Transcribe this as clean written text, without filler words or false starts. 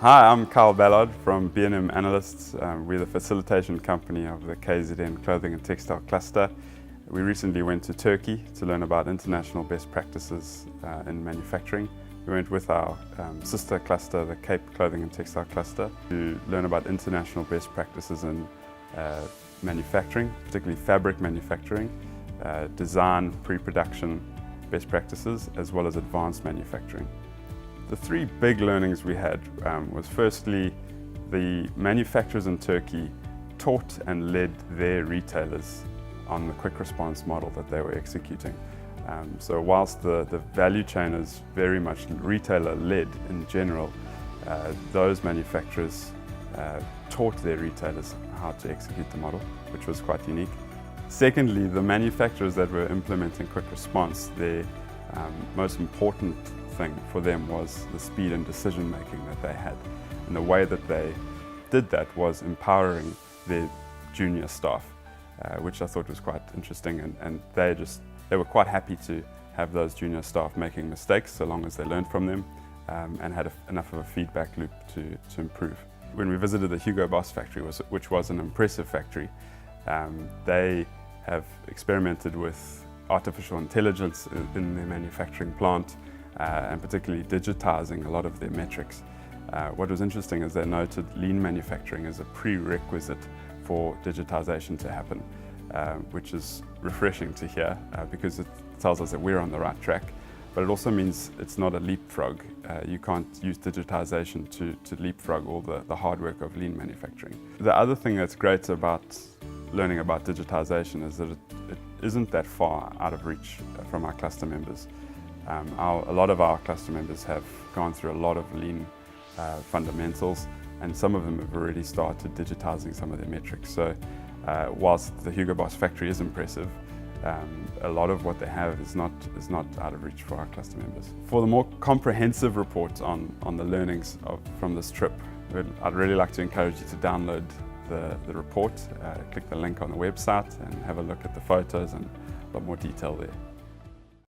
Hi, I'm Ballard from B&M Analysts. We're the facilitation company of the KZN Clothing and Textile Cluster. We recently went to Turkey to learn about international best practices in manufacturing. We went with our sister cluster, the Cape Clothing and Textile Cluster, to learn about international best practices in manufacturing, particularly fabric manufacturing, design, pre-production best practices, as well as advanced manufacturing. The three big learnings we had was firstly, the manufacturers in Turkey taught and led their retailers on the quick response model that they were executing. So whilst the value chain is very much retailer-led in general, those manufacturers taught their retailers how to execute the model, which was quite unique. Secondly, the manufacturers that were implementing quick response, their most important thing for them was the speed and decision making that they had. And the way that they did that was empowering their junior staff, which I thought was quite interesting, and they were quite happy to have those junior staff making mistakes so long as they learned from them and had enough of a feedback loop to improve. When we visited the Hugo Boss factory, which was an impressive factory, they have experimented with artificial intelligence in their manufacturing plant, and particularly digitizing a lot of their metrics. What was interesting is they noted lean manufacturing as a prerequisite for digitization to happen, which is refreshing to hear because it tells us that we're on the right track, but it also means it's not a leapfrog. You can't use digitization to leapfrog all the hard work of lean manufacturing. The other thing that's great about learning about digitization is that it isn't that far out of reach from our cluster members. A lot of our cluster members have gone through a lot of lean fundamentals, and some of them have already started digitizing some of their metrics. So whilst the Hugo Boss factory is impressive, a lot of what they have is not out of reach for our cluster members. For the more comprehensive report on the learnings from this trip, I'd really like to encourage you to download the report, click the link on the website and have a look at the photos and a lot more detail there.